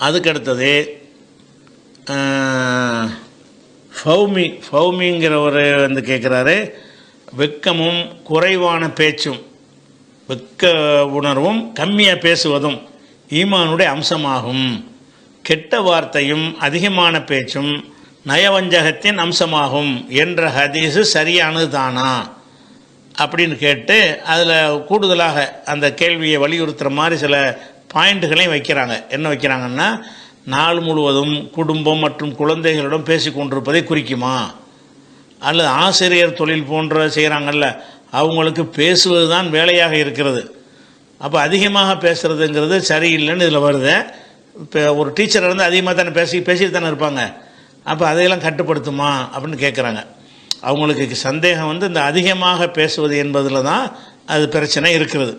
அதுக்கடுத்தது ஃபௌமிங்கிறவர் வந்து கேட்குறாரு, வெட்கமும் குறைவான பேச்சும், வெட்க உணர்வும் கம்மியாக பேசுவதும் ஈமானுடைய அம்சமாகும். கெட்ட வார்த்தையும் அதிகமான பேச்சும் நயவஞ்சகத்தின் அம்சமாகும் என்ற ஹதீஸு சரியானது தானா அப்படின்னு கேட்டு அதில் கூடுதலாக அந்த கேள்வியை வலியுறுத்துகிற மாதிரி சில பாயிண்ட்டுகளையும் வைக்கிறாங்க. என்ன வைக்கிறாங்கன்னா, நாள் முழுவதும் குடும்பம் மற்றும் குழந்தைகளிடம் பேசி கொண்டிருப்பதை குறிக்குமா, அல்லது ஆசிரியர் தொழில் போன்ற செய்கிறாங்கல்ல, அவங்களுக்கு பேசுவது தான் வேலையாக இருக்கிறது. அப்போ அதிகமாக பேசுகிறதுங்கிறது சரியில்லைன்னு இதில் வருது. இப்போ ஒரு டீச்சர் இருந்து அதிகமாக தானே பேசிட்டு தானே இருப்பாங்க, அப்போ அதையெல்லாம் கட்டுப்படுத்துமா அப்படின்னு கேட்குறாங்க. அவங்களுக்கு சந்தேகம் வந்து இந்த அதிகமாக பேசுவது என்பதில் தான் அது பிரச்சனை இருக்கிறது.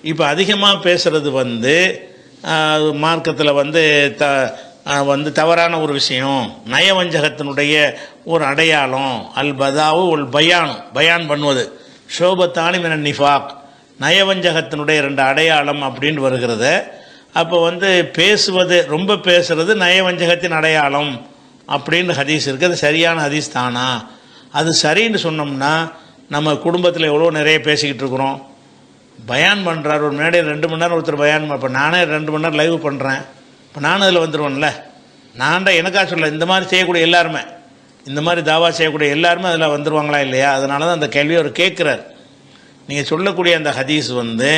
இப்போ அதிகமாக பேசுகிறது வந்து மார்க்கத்தில் வந்து தவறான ஒரு விஷயம், நயவஞ்சகத்தினுடைய ஒரு அடையாளம். அல் பதாவு உல் பயான் பண்ணுவது, ஷோபத்தானி மின நிஃபாக், நயவஞ்சகத்தினுடைய 2 அடையாளம் அப்படின்னு வருகிறது. அப்போ வந்து பேசுவது, ரொம்ப பேசுறது நயவஞ்சகத்தின் அடையாளம் அப்படின்னு ஹதீஸ் இருக்குது. அது சரியான ஹதீஸ் தானா? அது சரின்னு சொன்னோம்னா, நம்ம குடும்பத்தில் எவ்வளோ நிறைய பேசிக்கிட்டு இருக்கிறோம். பயான் பண்ணுறார் ஒரு மேடையில் 2 மணி நேரம் ஒருத்தர் பயான், இப்போ நானே 2 மணி நேரம் லைவ் பண்ணுறேன், இப்போ நானும் அதில் வந்துடுவேன்ல. நான்டா எனக்கா சொல்ல, இந்த மாதிரி செய்யக்கூடிய எல்லாருமே, இந்த மாதிரி தாவா செய்யக்கூடிய எல்லாருமே அதில் வந்துடுவாங்களா இல்லையா? அதனால தான் அந்த கேள்வியை அவர் கேட்குறார். நீங்கள் சொல்லக்கூடிய அந்த ஹதீஸ் வந்து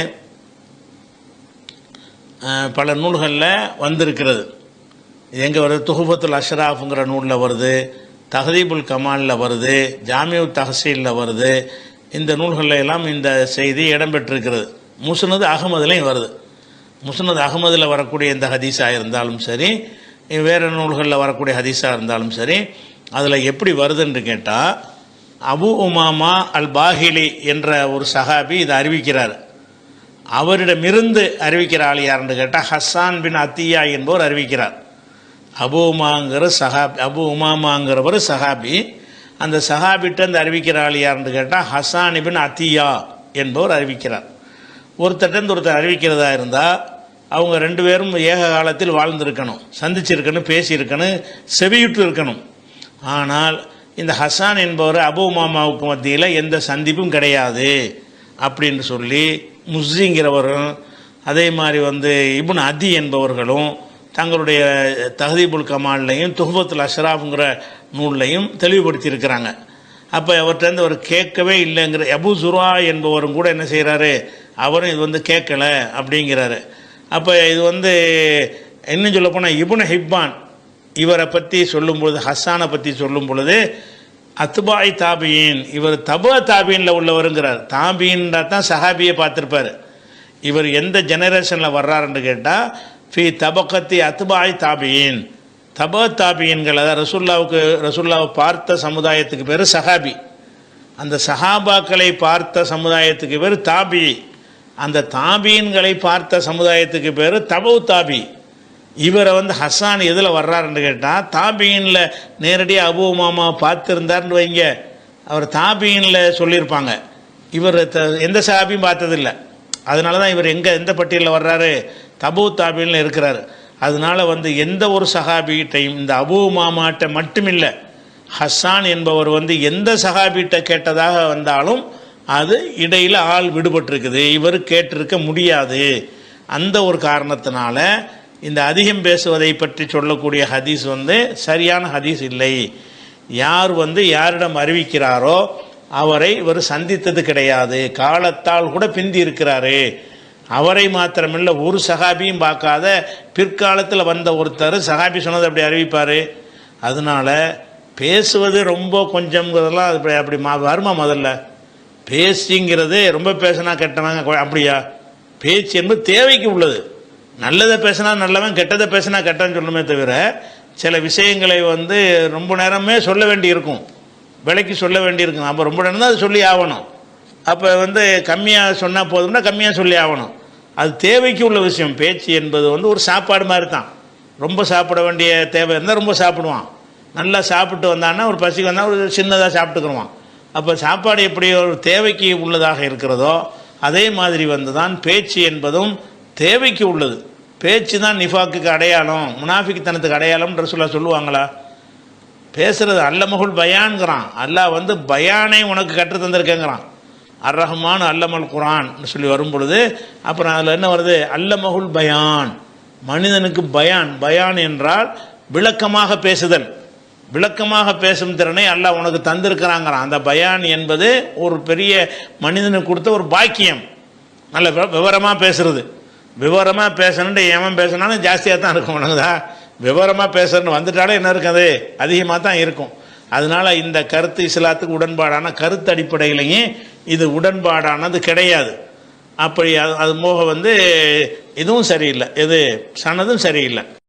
பல நூல்களில் வந்திருக்கிறது. எங்கே வருது? துஹுபத்துல் அஷ்ராஃபுங்கிற நூலில் வருது, தஹதீபுல் கமாலில் வருது, ஜாமியு தஹசீலில் வருது. இந்த நூல்களில் எல்லாம் இந்த செய்தி இடம்பெற்றிருக்கிறது. முஸ்னது அகமதுலையும் வருது. முஸ்னது அகமதில் வரக்கூடிய இந்த ஹதீஸாக இருந்தாலும் சரி, வேறு நூல்களில் வரக்கூடிய ஹதீஸாக இருந்தாலும் சரி, அதில் எப்படி வருதுன்னு கேட்டால், அபு உமாமா அல் பாஹிலி என்ற ஒரு சஹாபி இதை அறிவிக்கிறார். அவரிடமிருந்து அறிவிக்கிற ஆள் யாருன்னு கேட்டால் ஹஸ்ஸான் பின் அத்தியா என்பவர் அறிவிக்கிறார். அபு உமாமாங்கிறவர் சஹாபி. அந்த சஹாபிட்ட அந்த அறிவிக்கிற ஆள் யாருன்னு கேட்டால் ஹஸ்ஸான் பின் அத்தியா என்பவர் அறிவிக்கிறார். ஒருத்தர்கிட்ட ஒருத்தர் அறிவிக்கிறதா இருந்தால் அவங்க 2 பேரும் ஏக காலத்தில் வாழ்ந்திருக்கணும், சந்திச்சிருக்கணும், பேசியிருக்கணும், செவியுற்று இருக்கணும். ஆனால் இந்த ஹஸ்ஸான் என்பவர் அபு உமாமாவுக்கு மத்தியில் எந்த சந்திப்பும் கிடையாது அப்படின்னு சொல்லி முஸ்ஸிங்கிறவரும் அதே மாதிரி வந்து இப்னு அதி என்பவர்களும் தங்களுடைய தஹதீபுல் கமால்லையும் துஹ்பத்துல் அஷ்ராஃப்ங்கிற நூல்லையும் தெளிவுபடுத்தியிருக்கிறாங்க. அப்போ அவர்கிட்ட அவர் கேட்கவே இல்லைங்கிற அபு ஜுரா என்பவரும் கூட என்ன செய்கிறாரு, அவரும் இது வந்து கேட்கலை அப்படிங்கிறாரு. அப்போ இது வந்து இன்னும் சொல்லப்போனால் இப்னு ஹிப்பான் இவரை பற்றி சொல்லும் பொழுது, ஹஸ்ஸானை பற்றி சொல்லும் பொழுது, அத்பாய் தாபியின், இவர் தபா தாபியனில் உள்ளவருங்கிறார். தாபின்னா தான் சஹாபியை பார்த்துருப்பார். இவர் எந்த ஜெனரேஷனில் வர்றாருன்னு கேட்டால் ஃபி தபக்கத்தி அத்பாய் தாபியின், தபா தாபியன்கள், அதாவது ரசூல்லாவை பார்த்த சமுதாயத்துக்கு பேர் சஹாபி. அந்த சஹாபாக்களை பார்த்த சமுதாயத்துக்கு பேர் தாபி. அந்த தாபியன்களை பார்த்த சமுதாயத்துக்கு பேர் தபு தாபி. இவரை வந்து ஹஸ்ஸான் எதில் வர்றாருன்னு கேட்டால் தாபியினில் நேரடியாக அபு உமாமா பார்த்துருந்தார்னு வைங்க, அவர் தாபியினில் சொல்லியிருப்பாங்க. இவர் எந்த சஹாபியும் பார்த்ததில்லை. அதனால தான் இவர் எந்த பட்டியலில் வர்றாரு, தபு தாபியில் இருக்கிறார். அதனால வந்து எந்த ஒரு சஹாபிகிட்டையும், இந்த அபு உமாமாட்ட மட்டுமில்லை, ஹஸ்ஸான் என்பவர் வந்து எந்த சஹாபிகிட்ட கேட்டதாக வந்தாலும் அது இடையில் ஆள் விடுபட்டிருக்குது, இவர் கேட்டிருக்க முடியாது. அந்த ஒரு காரணத்தினால இந்த அதிகம் பேசுவதை பற்றி சொல்லக்கூடிய ஹதீஸ் வந்து சரியான ஹதீஸ் இல்லை. யார் வந்து யாரிடம் அறிவிக்கிறாரோ அவரை இவர் சந்தித்தது கிடையாது, காலத்தால் கூட பிந்தி இருக்கிறாரு. அவரை மாத்திரமில்லை, ஒரு சஹாபியும் பார்க்காத பிற்காலத்தில் வந்த ஒருத்தர் சஹாபி சொன்னது அப்படி அறிவிப்பார். அதனால பேசுவது ரொம்ப கொஞ்சம்ங்கிறதெல்லாம் அப்படி வருமா? முதல்ல பேசிங்கிறது ரொம்ப பேசினா கெட்டவங்க அப்படியா? பேச்சு என்பது தேவைக்கு உள்ளது. நல்லதை பேசினா நல்லவன், கெட்டதை பேசினா கெட்டன்னு சொல்லணுமே தவிர, சில விஷயங்களை வந்து ரொம்ப நேரமே சொல்ல வேண்டி இருக்கும், விலைக்கு சொல்ல வேண்டியிருக்கும். அப்போ ரொம்ப நேரம் தான் அது சொல்லி ஆகணும். அப்போ வந்து கம்மியாக சொன்னால் போதும்னா கம்மியாக சொல்லி ஆகணும். அது தேவைக்கு உள்ள விஷயம். பேச்சு என்பது வந்து ஒரு சாப்பாடு மாதிரி தான். ரொம்ப சாப்பிட வேண்டிய தேவை இருந்தால் ரொம்ப சாப்பிடுவான், நல்லா சாப்பிட்டு வந்தான்னா ஒரு பசிக்கு வந்தால் ஒரு சின்னதாக சாப்பிட்டுக்குருவான். அப்போ சாப்பாடு எப்படி ஒரு தேவைக்கு உள்ளதாக இருக்கிறதோ அதே மாதிரி வந்து தான் பேச்சு என்பதும் தேவைக்கு உள்ளது. பேச்சு தான் நிஃபாக்குக்கு அடையாளம், முனாஃபிக்தனத்துக்கு அடையாளம்ன்ற சொல்லுவாங்களா? பேசுகிறது அல்லமகுல் பயான்கிறான். அல்லாஹ் வந்து பயானை உனக்கு கற்று தந்திருக்கேங்கிறான். அர் ரஹ்மான் அல்லமல் குரான் சொல்லி வரும் பொழுது அப்புறம் அதில் என்ன வருது? அல்லமகுல் பயான், மனிதனுக்கு பயான். பயான் என்றால் விளக்கமாக பேசுதல். விளக்கமாக பேசும் திறனை அல்லாஹ் உனக்கு தந்திருக்கிறாங்கிறான். அந்த பயான் என்பது ஒரு பெரிய மனிதனுக்கு கொடுத்த ஒரு பாக்கியம். நல்ல விவரமாக பேசுறது. விவரமாக பேசணுன்ட்டு எவன் பேசினாலும் ஜாஸ்தியாக தான் இருக்கும். உனக்குதா விவரமாக பேசுறன்னு வந்துட்டாலே என்ன இருக்குது? அதிகமாக தான் இருக்கும். அதனால இந்த கருத்து இஸ்லாத்துக்கு உடன்பாடான கருத்து அடிப்படையிலையும் இது உடன்பாடானது கிடையாது. அப்படி அது போக வந்து இதுவும் சரியில்லை, எது சனதும் சரியில்லை.